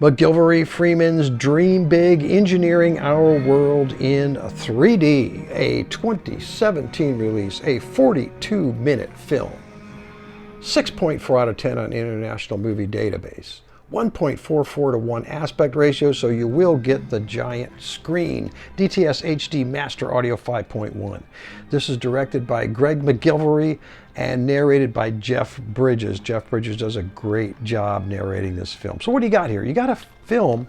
MacGillivray Freeman's Dream Big, Engineering Our World in 3D, a 2017 release, a 42-minute film. 6.4 out of 10 on International Movie Database. 1.44 to 1 aspect ratio, so you will get the giant screen. DTS HD Master Audio 5.1. This is directed by Greg MacGillivray and narrated by Jeff Bridges. Jeff Bridges does a great job narrating this film. So what do you got here? You got a film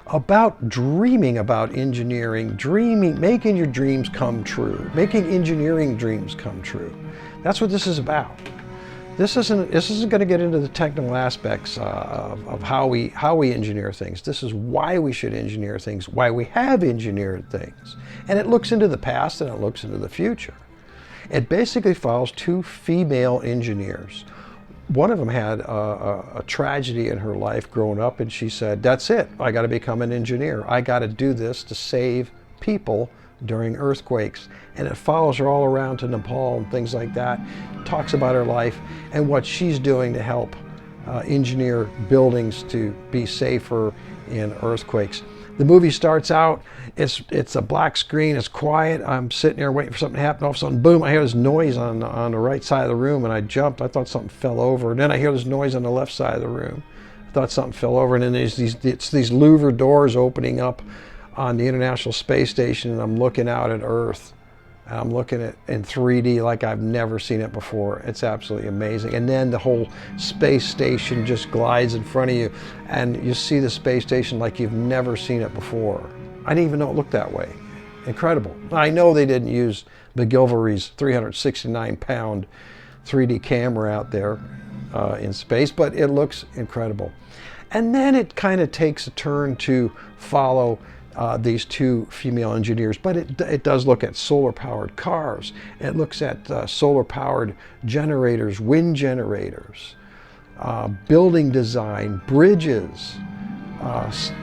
about dreaming about engineering, making your dreams come true, making engineering dreams come true. That's what this is about. This isn't going to get into the technical aspects of how we engineer things. This is why we should engineer things, why we have engineered things. And it looks into the past and it looks into the future. It basically follows two female engineers. One of them had a tragedy in her life growing up, and she said, that's it, I got to become an engineer. I got to do this to save people during earthquakes. And it follows her all around to Nepal and things like that. Talks about her life and what she's doing to help engineer buildings to be safer in earthquakes. The movie starts out, it's a black screen, it's quiet. I'm sitting there waiting for something to happen. All of a sudden, boom, I hear this noise on the right side of the room, and I jumped. I thought something fell over. And then I hear this noise on the left side of the room. I thought something fell over. And then there's these louver doors opening up on the International Space Station, and I'm looking out at Earth. And I'm looking at in 3D like I've never seen it before. It's absolutely amazing. And then the whole space station just glides in front of you, and you see the space station like you've never seen it before. I didn't even know it looked that way. Incredible. I know they didn't use MacGillivray's 369-pound 3D camera out there in space, but it looks incredible. And then it kind of takes a turn to follow these two female engineers, but it does look at solar-powered cars. It looks at solar-powered generators, wind generators, building design, bridges,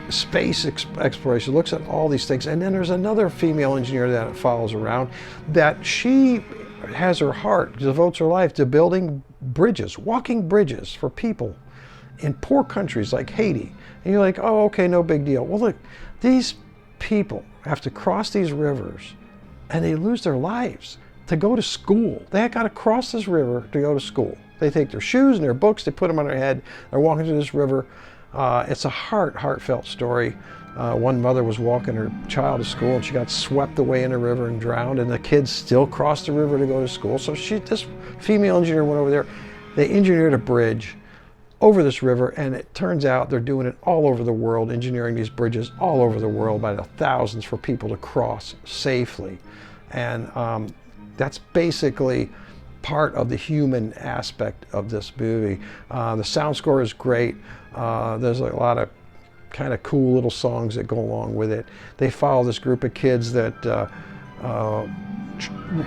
space exploration. It looks at all these things. And then there's another female engineer that it follows around, that she has her heart, devotes her life to building bridges, walking bridges for people in poor countries like Haiti. And you're like, oh, okay, no big deal. Well, look, these people have to cross these rivers, and they lose their lives to go to school. They got to cross this river to go to school. They take their shoes and their books, they put them on their head, they're walking through this river. It's a heartfelt story. One mother was walking her child to school, and she got swept away in the river and drowned, and the kids still crossed the river to go to school. So this female engineer went over there. They engineered a bridge over this river, and it turns out they're doing it all over the world, engineering these bridges all over the world by the thousands for people to cross safely. And that's basically part of the human aspect of this movie. The sound score is great. There's a lot of kind of cool little songs that go along with it. They follow this group of kids that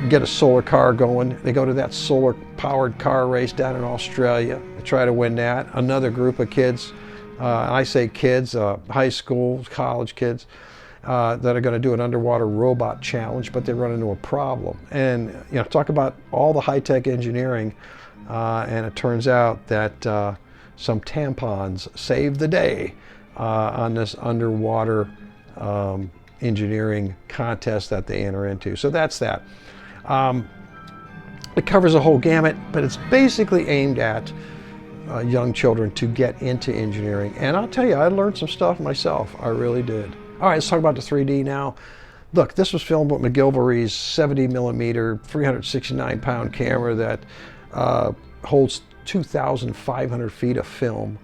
get a solar car going. They go to that solar powered car race down in Australia. They try to win that. Another group of kids, and I say kids, high school, college kids, that are going to do an underwater robot challenge, but they run into a problem. And talk about all the high-tech engineering, and it turns out that some tampons saved the day on this underwater engineering contest that they enter into. So that's that. It covers a whole gamut, but it's basically aimed at young children to get into engineering. And I'll tell you, I learned some stuff myself. I really did. All right, let's talk about the 3D now. Look, this was filmed with MacGillivray's 70mm, 369-pound camera that holds 2,500 feet of film.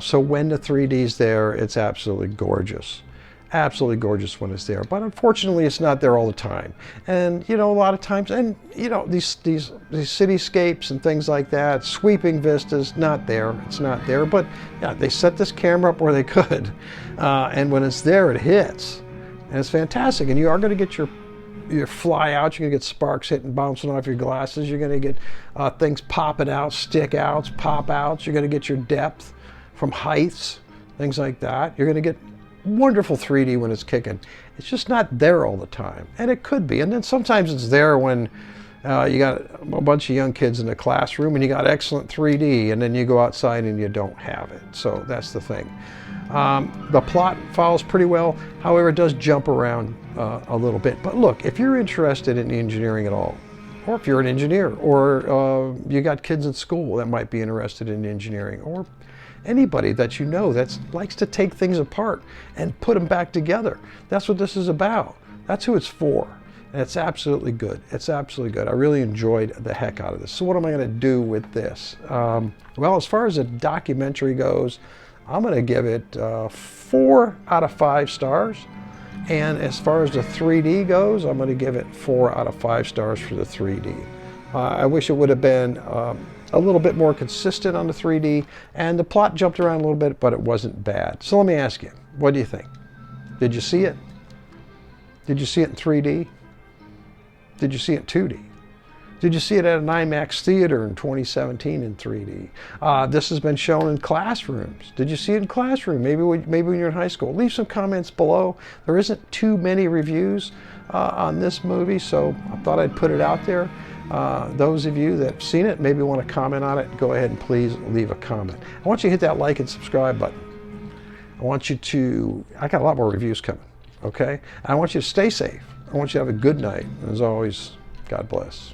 So when the 3D's there, it's absolutely gorgeous. Absolutely gorgeous when it's there. But unfortunately, it's not there all the time. And, a lot of times, and, these cityscapes and things like that, sweeping vistas, not there. It's not there. But, yeah, they set this camera up where they could. And when it's there, it hits. And it's fantastic. And you are going to get your fly out. You're going to get sparks hitting, bouncing off your glasses. You're going to get things popping out, stick outs, pop outs. You're going to get your depth from heights, things like that. You're going to get wonderful 3D when it's kicking. It's just not there all the time, and it could be. And then sometimes it's there when You got a bunch of young kids in the classroom, and you got excellent 3D, and then you go outside and you don't have it. So that's the thing. The plot follows pretty well. However, it does jump around a little bit. But look, if you're interested in engineering at all, or if you're an engineer, or you got kids in school that might be interested in engineering, or anybody that you know that likes to take things apart and put them back together, that's what this is about. That's who it's for. And it's absolutely good. It's absolutely good. I really enjoyed the heck out of this. So what am I going to do with this? Well, as far as a documentary goes, I'm going to give it 4 out of 5 stars. And as far as the 3D goes, I'm going to give it 4 out of 5 stars for the 3D. I wish it would have been a little bit more consistent on the 3D, and the plot jumped around a little bit, but it wasn't bad. So let me ask you, what do you think? Did you see it? Did you see it in 3D? Did you see it in 2D? Did you see it at an IMAX theater in 2017 in 3D? This has been shown in classrooms. Did you see it in classroom? Maybe when you're in high school. Leave some comments below. There isn't too many reviews on this movie, so I thought I'd put it out there. Those of you that have seen it, maybe want to comment on it, go ahead and please leave a comment. I want you to hit that like and subscribe button. I want you to, I got a lot more reviews coming, okay? I want you to stay safe. I want you to have a good night. And as always, God bless.